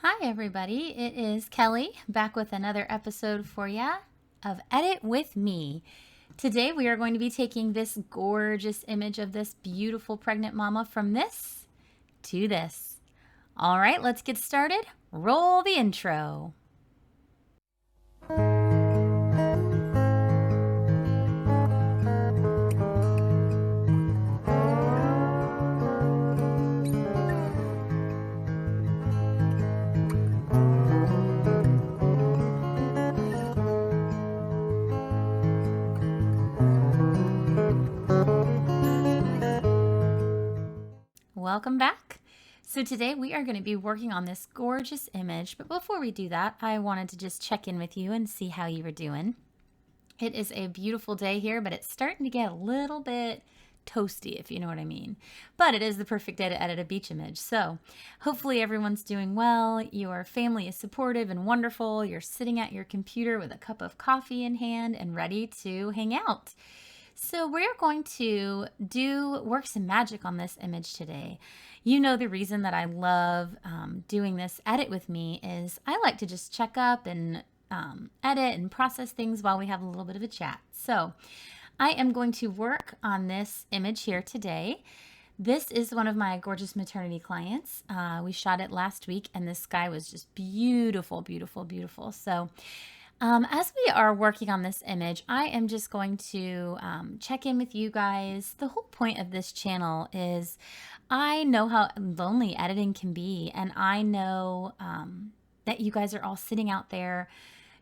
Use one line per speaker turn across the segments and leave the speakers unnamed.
Hi everybody, it is Kelly back with another episode for ya of Edit with Me. Today we are going to be taking this gorgeous image of this beautiful pregnant mama from this to this. All right, let's get started. Roll the intro. Welcome back. So today we are going to be working on this gorgeous image, but before we do that, I wanted to just check in with you and see how you were doing. It is a beautiful day here, but it's starting to get a little bit toasty, if you know what I mean. But it is the perfect day to edit a beach image. So hopefully everyone's doing well. Your family is supportive and wonderful. You're sitting at your computer with a cup of coffee in hand and ready to hang out. So we're going to work some magic on this image today. You know the reason that I love doing this edit with me is I like to just check up and edit and process things while we have a little bit of a chat. So I am going to work on this image here today. This is one of my gorgeous maternity clients. We shot it last week and the sky was just beautiful, beautiful, beautiful. So as we are working on this image, I am just going to check in with you guys. The whole point of this channel is I know how lonely editing can be, and I know that you guys are all sitting out there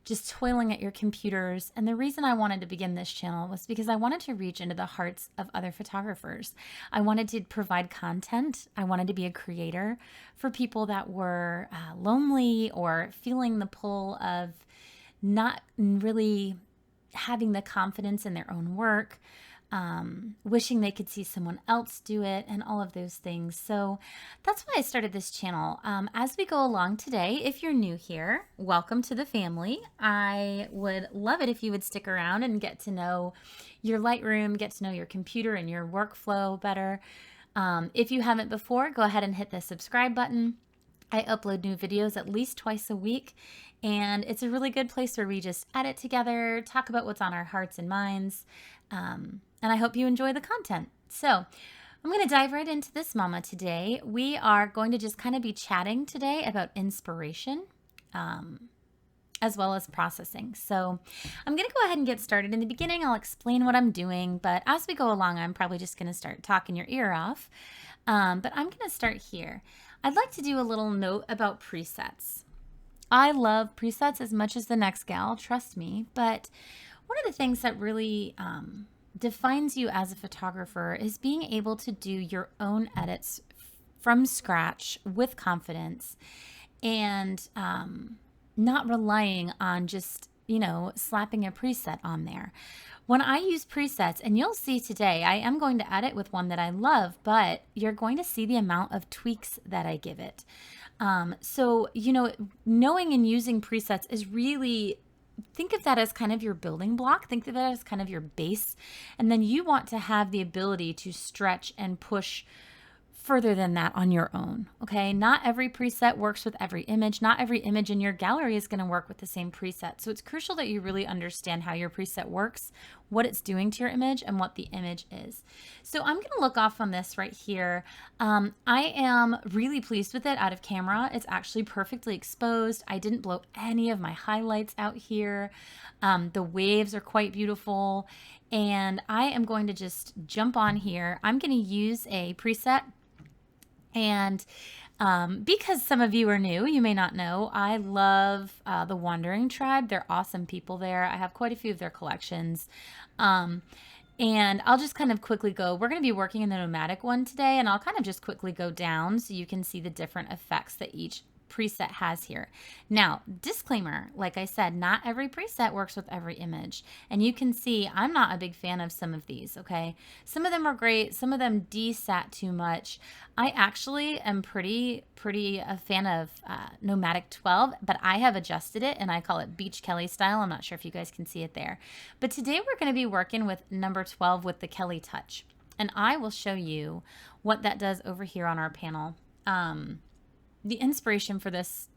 just toiling at your computers. And the reason I wanted to begin this channel was because I wanted to reach into the hearts of other photographers. I wanted to provide content. I wanted to be a creator for people that were lonely or feeling the pull of not really having the confidence in their own work, wishing they could see someone else do it, and all of those things. So that's why I started this channel. As we go along today, if you're new here, welcome to the family. I would love it if you would stick around and get to know your Lightroom, get to know your computer and your workflow better. If you haven't before, go ahead and hit the subscribe button. I upload new videos at least twice a week, and it's a really good place where we just edit together, talk about what's on our hearts and minds, and I hope you enjoy the content. So I'm going to dive right into this mama today. We are going to just kind of be chatting today about inspiration as well as processing. So I'm going to go ahead and get started. In the beginning, I'll explain what I'm doing, but as we go along, I'm probably just going to start talking your ear off. But I'm going to start here. I'd like to do a little note about presets. I love presets as much as the next gal, trust me, but one of the things that really defines you as a photographer is being able to do your own edits from scratch with confidence and not relying on just, slapping a preset on there. When I use presets, and you'll see today, I am going to edit with one that I love, but you're going to see the amount of tweaks that I give it. So, knowing and using presets is really, think of that as kind of your building block. Think of that as kind of your base. And then you want to have the ability to stretch and push further than that on your own. Okay. Not every preset works with every image. Not every image in your gallery is going to work with the same preset. So it's crucial that you really understand how your preset works, what it's doing to your image, and what the image is. So I'm going to look off on this right here. I am really pleased with it out of camera. It's actually perfectly exposed. I didn't blow any of my highlights out here. The waves are quite beautiful. And I am going to just jump on here. I'm going to use a preset. And because some of you are new, you may not know, I love the Wandering Tribe. They're awesome people there. I have quite a few of their collections. And I'll just kind of quickly go. We're going to be working in the Chromatic one today, and I'll kind of just quickly go down so you can see the different effects that each preset has here. Now, disclaimer, like I said, not every preset works with every image. And you can see I'm not a big fan of some of these, okay? Some of them are great. Some of them desat too much. I actually am pretty a fan of Chromatic 12, but I have adjusted it and I call it Beach Kelly style. I'm not sure if you guys can see it there. But today we're going to be working with number 12 with the Kelly touch. And I will show you what that does over here on our panel. The inspiration for this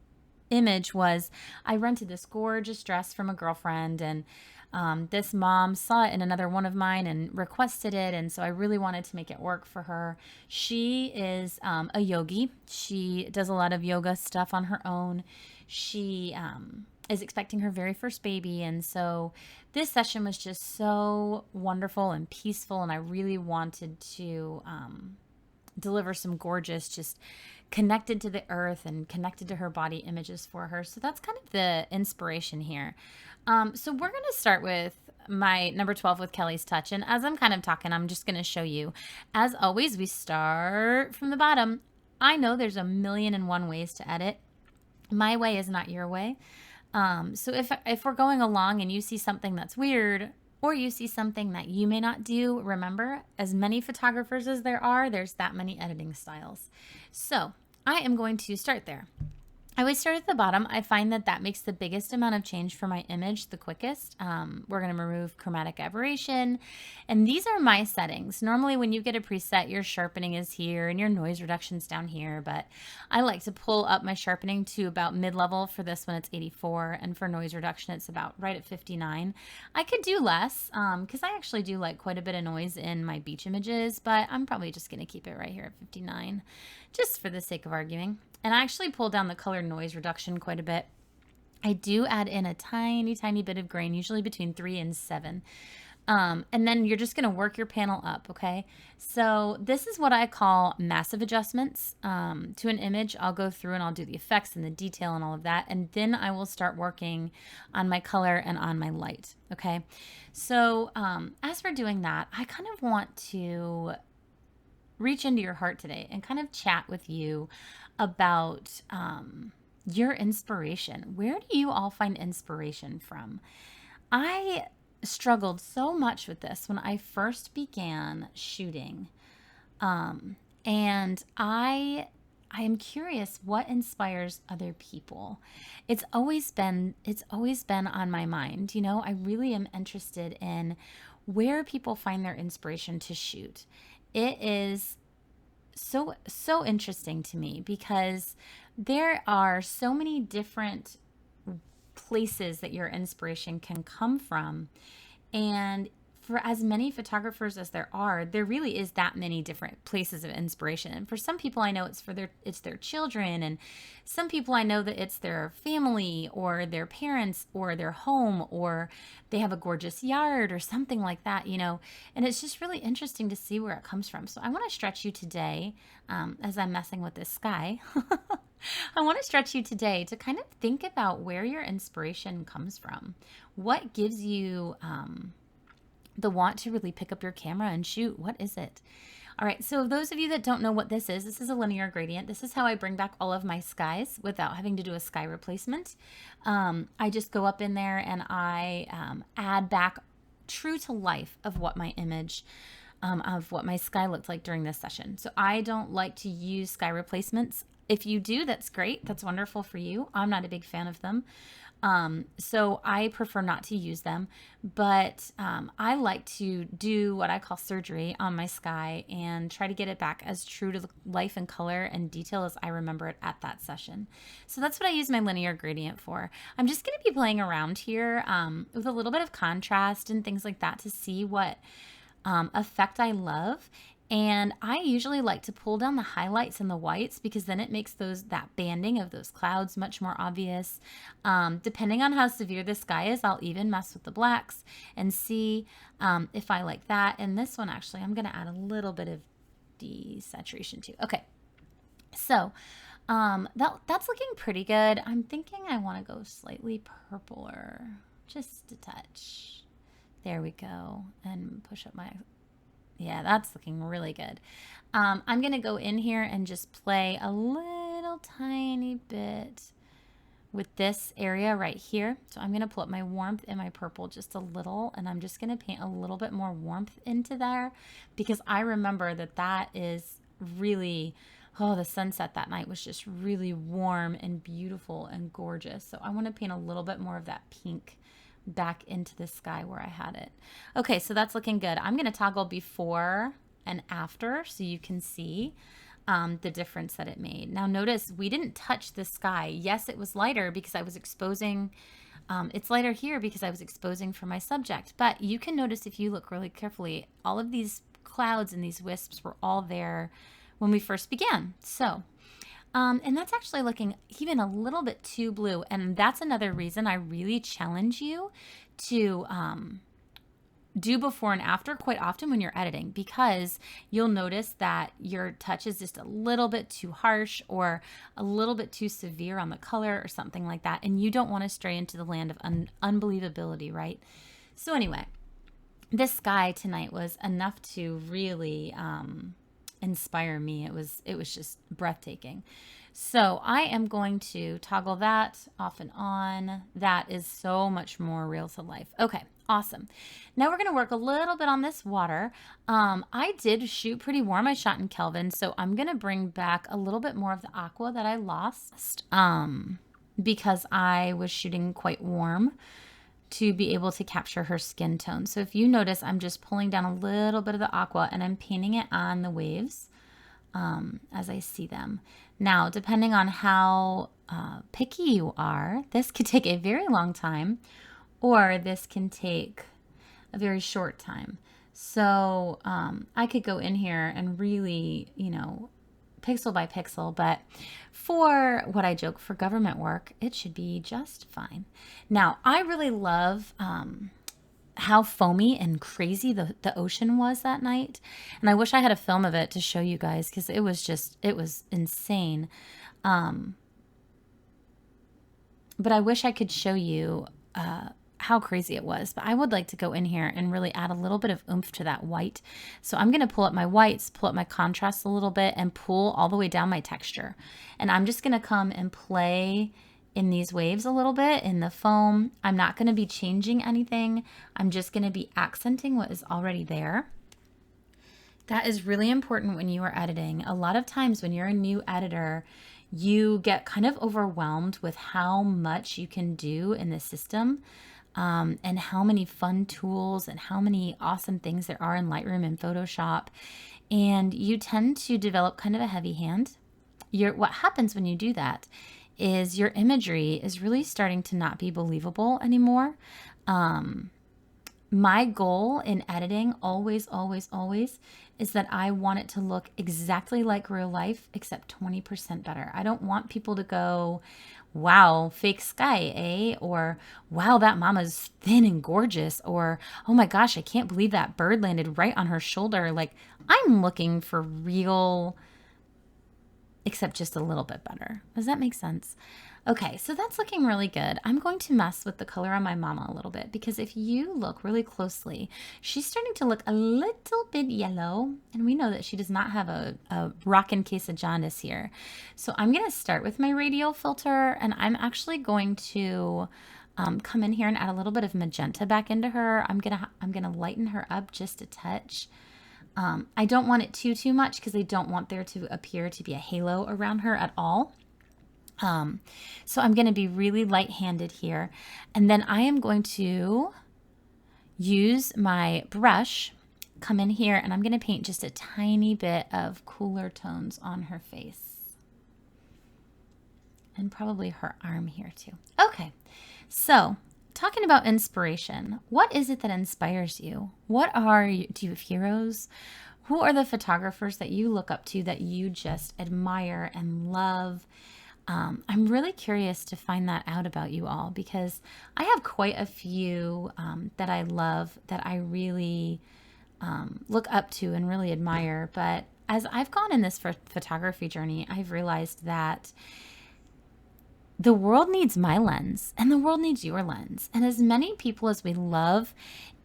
image was I rented this gorgeous dress from a girlfriend, and this mom saw it in another one of mine and requested it, and so I really wanted to make it work for her. She is a yogi. She does a lot of yoga stuff on her own. She is expecting her very first baby, and so this session was just so wonderful and peaceful, and I really wanted to deliver some gorgeous, just connected to the earth and connected to her body images for her. So that's kind of the inspiration here. So we're going to start with my number 12 with Kelly's Touch. And as I'm kind of talking, I'm just going to show you. As always, we start from the bottom. I know there's a million and one ways to edit. My way is not your way. So if we're going along and you see something that's weird, or you see something that you may not do, remember, as many photographers as there are, there's that many editing styles. So I am going to start there. I always start at the bottom. I find that that makes the biggest amount of change for my image the quickest. We're going to remove Chromatic Aberration. And these are my settings. Normally when you get a preset, your sharpening is here and your noise reduction's down here. But I like to pull up my sharpening to about mid-level. For this one, it's 84. And for noise reduction, it's about right at 59. I could do less because I actually do like quite a bit of noise in my beach images. But I'm probably just going to keep it right here at 59 just for the sake of arguing. And I actually pull down the color noise reduction quite a bit. I do add in a tiny, tiny bit of grain, usually between 3 and 7. And then you're just going to work your panel up, okay? So this is what I call massive adjustments to an image. I'll go through and I'll do the effects and the detail and all of that. And then I will start working on my color and on my light, okay? So as we're doing that, I kind of want to reach into your heart today and kind of chat with you about your inspiration. Where do you all find inspiration from? I struggled so much with this when I first began shooting. And I am curious what inspires other people. It's always been on my mind. You know, I really am interested in where people find their inspiration to shoot. It is so interesting to me because there are so many different places that your inspiration can come from. And for as many photographers as there are, there really is that many different places of inspiration. And for some people, I know it's their children, and some people I know that it's their family or their parents or their home, or they have a gorgeous yard or something like that, you know. And it's just really interesting to see where it comes from. So I want to stretch you today, as I'm messing with this sky. I want to stretch you today to kind of think about where your inspiration comes from. What gives you the want to really pick up your camera and shoot? What is it? All right, so those of you that don't know what this is a linear gradient. This is how I bring back all of my skies without having to do a sky replacement. I just go up in there and I add back true to life of what my image, of what my sky looked like during this session. So I don't like to use sky replacements. If you do, that's great. That's wonderful for you. I'm not a big fan of them. So I prefer not to use them, but I like to do what I call surgery on my sky and try to get it back as true to life and color and detail as I remember it at that session. So that's what I use my linear gradient for. I'm just going to be playing around here with a little bit of contrast and things like that to see what effect I love. And I usually like to pull down the highlights and the whites because then it makes that banding of those clouds much more obvious. Depending on how severe the sky is, I'll even mess with the blacks and see if I like that. And this one, actually, I'm going to add a little bit of desaturation too. Okay, so that's looking pretty good. I'm thinking I want to go slightly purpler, just a touch. There we go. And push up my... Yeah, that's looking really good. I'm going to go in here and just play a little tiny bit with this area right here. So I'm going to pull up my warmth and my purple just a little, and I'm just going to paint a little bit more warmth into there because I remember that is really, the sunset that night was just really warm and beautiful and gorgeous. So I want to paint a little bit more of that pink back into the sky where I had it. Okay, so that's looking good. I'm going to toggle before and after so you can see. the difference that it made. Now notice we didn't touch the sky. Yes, it was lighter because I was exposing, it's lighter here because I was exposing for my subject. But you can notice if you look really carefully, all of these clouds and these wisps were all there when we first began. So, and that's actually looking even a little bit too blue. And that's another reason I really challenge you to do before and after quite often when you're editing, because you'll notice that your touch is just a little bit too harsh or a little bit too severe on the color or something like that. And you don't want to stray into the land of unbelievability, right? So anyway, this sky tonight was enough to really inspire me. It was just breathtaking. So I am going to toggle that off and on. That is so much more real to life. Okay, awesome. Now we're going to work a little bit on this water. I did shoot pretty warm. I shot in Kelvin, so I'm going to bring back a little bit more of the aqua that I lost because I was shooting quite warm to be able to capture her skin tone. So if you notice, I'm just pulling down a little bit of the aqua and I'm painting it on the waves as I see them. Now, depending on how picky you are, this could take a very long time or this can take a very short time. So I could go in here and really, pixel by pixel, but for what I joke, for government work, it should be just fine. Now, I really love how foamy and crazy the ocean was that night. And I wish I had a film of it to show you guys because it was insane. But I wish I could show you how crazy it was. But I would like to go in here and really add a little bit of oomph to that white. So I'm going to pull up my whites, pull up my contrast a little bit, and pull all the way down my texture. And I'm just going to come and play in these waves a little bit in the foam. I'm not going to be changing anything. I'm just going to be accenting what is already there. That is really important when you are editing. A lot of times when you're a new editor, you get kind of overwhelmed with how much you can do in the system and how many fun tools and how many awesome things there are in Lightroom and Photoshop. And you tend to develop kind of a heavy hand. What happens when you do that is your imagery is really starting to not be believable anymore. My goal in editing always is that I want it to look exactly like real life, except 20% better. I don't want people to go, wow, fake sky, eh? Or, wow, that mama's thin and gorgeous. Or, oh my gosh, I can't believe that bird landed right on her shoulder. Like, I'm looking for real, except just a little bit better. Does that make sense? Okay, so that's looking really good. I'm going to mess with the color on my mama a little bit because if you look really closely, she's starting to look a little bit yellow, and we know that she does not have a rockin' case of jaundice here. So I'm going to start with my Radial Filter, and I'm actually going to come in here and add a little bit of magenta back into her. I'm gonna lighten her up just a touch. I don't want it too much because I don't want there to appear to be a halo around her at all. So I'm going to be really light-handed here. And then I am going to use my brush, come in here, and I'm going to paint just a tiny bit of cooler tones on her face. And probably her arm here too. Okay, so talking about inspiration, what is it that inspires you? Do you have heroes? Who are the photographers that you look up to that you just admire and love? I'm really curious to find that out about you all because I have quite a few that I love, that I really look up to and really admire. But as I've gone in this photography journey, I've realized that the world needs my lens and the world needs your lens. And as many people as we love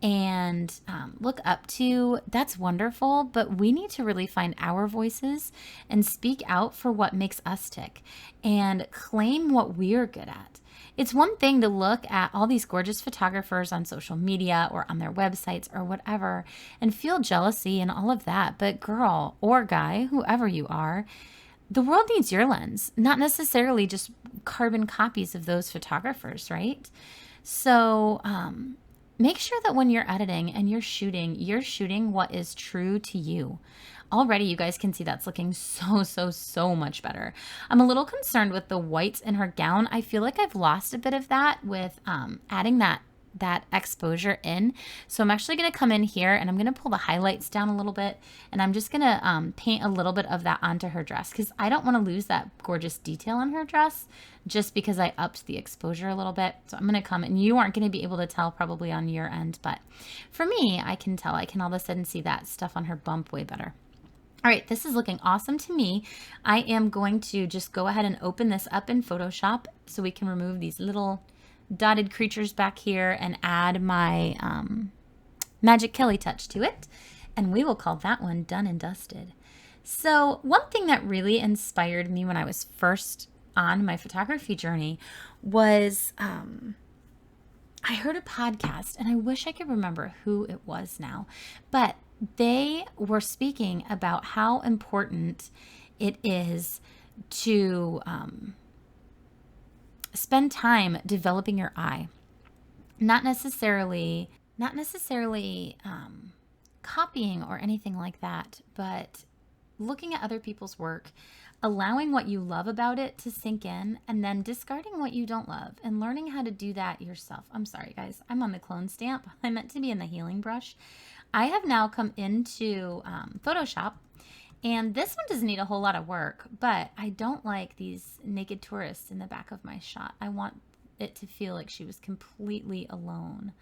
and look up to, that's wonderful, but we need to really find our voices and speak out for what makes us tick and claim what we're good at. It's one thing to look at all these gorgeous photographers on social media or on their websites or whatever and feel jealousy and all of that, but girl or guy, whoever you are, the world needs your lens, not necessarily just carbon copies of those photographers, right? So, make sure that when you're editing and you're shooting what is true to you. Already you guys can see that's looking so much better. I'm a little concerned with the whites in her gown. I feel like I've lost a bit of that with adding that exposure in. So I'm actually going to come in here and I'm going to pull the highlights down a little bit, and I'm just going to paint a little bit of that onto her dress, because I don't want to lose that gorgeous detail in her dress just because I upped the exposure a little bit. So I'm going to come, and you aren't going to be able to tell probably on your end, but for me, I can tell. I can all of a sudden see that stuff on her bump way better. All right, this is looking awesome to me. I am going to just go ahead and open this up in Photoshop so we can remove these little dotted creatures back here and add my Magic Kelly touch to it. And we will call that one done and dusted. So one thing that really inspired me when I was first on my photography journey was I heard a podcast, and I wish I could remember who it was now, but they were speaking about how important it is to spend time developing your eye. Not necessarily copying or anything like that, but looking at other people's work, allowing what you love about it to sink in, and then discarding what you don't love and learning how to do that yourself. I'm sorry, guys. I'm on the clone stamp. I meant to be in the healing brush. I have now come into Photoshop, and this one doesn't need a whole lot of work, but I don't like these naked tourists in the back of my shot. I want it to feel like she was completely alone,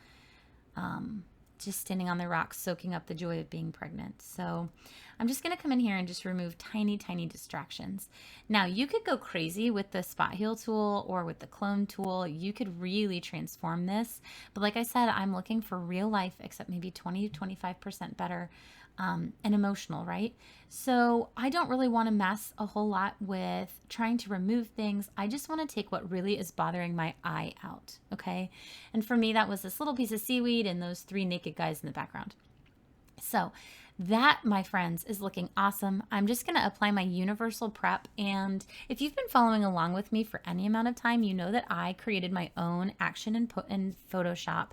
just standing on the rocks, soaking up the joy of being pregnant. So I'm just going to come in here and just remove tiny distractions. Now, you could go crazy with the spot heal tool or with the clone tool. You could really transform this. But like I said, I'm looking for real life, except maybe 20 to 25% better. And emotional, right? So I don't really want to mess a whole lot with trying to remove things. I just want to take what really is bothering my eye out, okay? And for me, that was this little piece of seaweed and those 3 naked guys in the background. So that, my friends, is looking awesome. I'm just going to apply my universal prep. And if you've been following along with me for any amount of time, you know that I created my own action in Photoshop.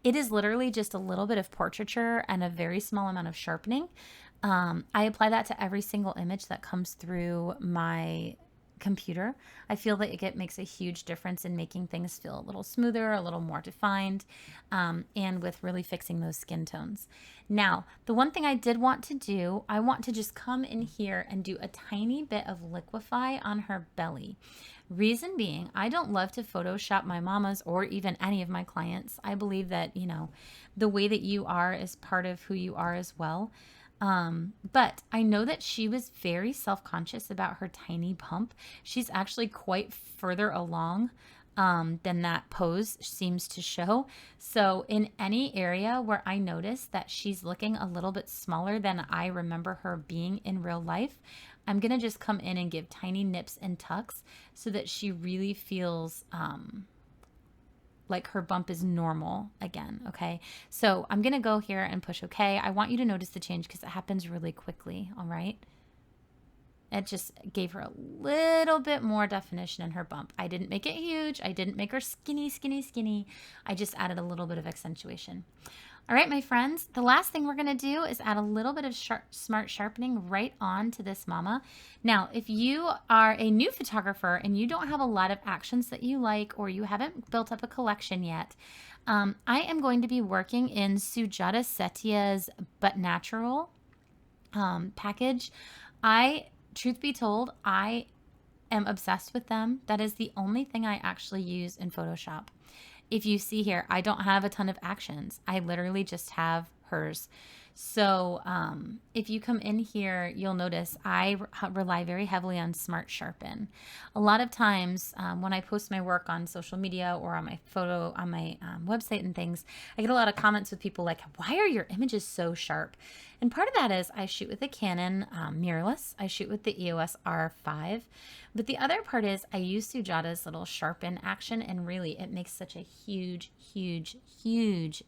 It is literally just a little bit of portraiture and a very small amount of sharpening. I apply that to every single image that comes through my computer. I feel like it makes a huge difference in making things feel a little smoother, a little more defined, and with really fixing those skin tones. Now, the one thing I did want to do, I want to just come in here and do a tiny bit of liquify on her belly. Reason being, I don't love to Photoshop my mamas or even any of my clients. I believe that, the way that you are is part of who you are as well. But I know that she was very self-conscious about her tiny bump. She's actually quite further along than that pose seems to show. So in any area where I notice that she's looking a little bit smaller than I remember her being in real life, I'm going to just come in and give tiny nips and tucks so that she really feels like her bump is normal again, okay? So I'm going to go here and push okay. I want you to notice the change because it happens really quickly, all right? It just gave her a little bit more definition in her bump. I didn't make it huge. I didn't make her skinny. I just added a little bit of accentuation. All right, my friends, the last thing we're going to do is add a little bit of smart sharpening right on to this mama. Now, if you are a new photographer and you don't have a lot of actions that you like, or you haven't built up a collection yet, I am going to be working in Sujata Setia's But Natural package. Truth be told, I am obsessed with them. That is the only thing I actually use in Photoshop. If you see here, I don't have a ton of actions. I literally just have hers. So if you come in here, you'll notice I rely very heavily on Smart Sharpen. A lot of times when I post my work on social media or on my website and things, I get a lot of comments with people like, why are your images so sharp? And part of that is I shoot with a Canon mirrorless. I shoot with the EOS R5. But the other part is I use Sujata's little sharpen action, and really it makes such a huge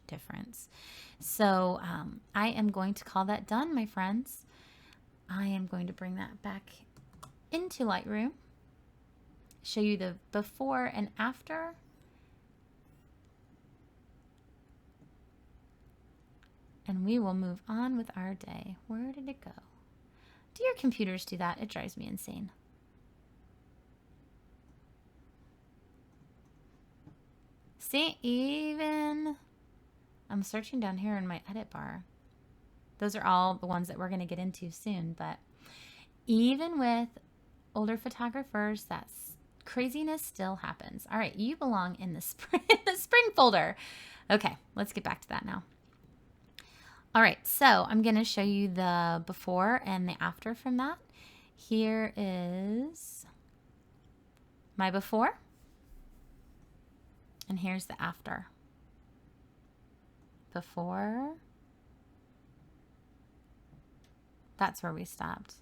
difference. So I am going to call that done, my friends. I am going to bring that back into Lightroom, show you the before and after. and we will move on with our day. Where did it go? Do your computers do that? It drives me insane. See, even I'm searching down here in my edit bar. Those are all the ones that we're going to get into soon, but even with older photographers, that craziness still happens. All right, you belong in the spring folder. Okay, let's get back to that now. All right, so I'm going to show you the before and the after from that. Here is my before, and here's the after. Before, that's where we stopped.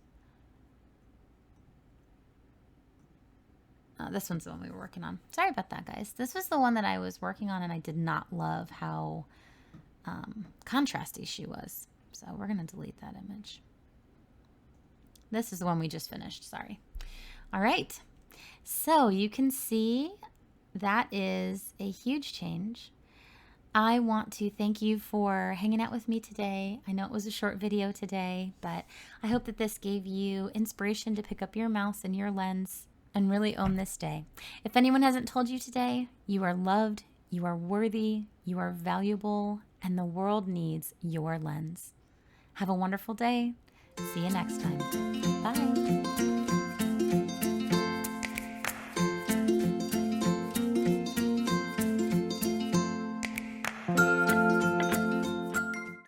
This one's the one we were working on. Sorry about that, guys. This was the one that I was working on, and I did not love how contrasty she was. So we're going to delete that image. This is the one we just finished. Sorry. All right. So you can see that is a huge change. I want to thank you for hanging out with me today. I know it was a short video today, but I hope that this gave you inspiration to pick up your mouse and your lens and really own this day. If anyone hasn't told you today, you are loved, you are worthy, you are valuable, and the world needs your lens. Have a wonderful day. See you next time. Bye.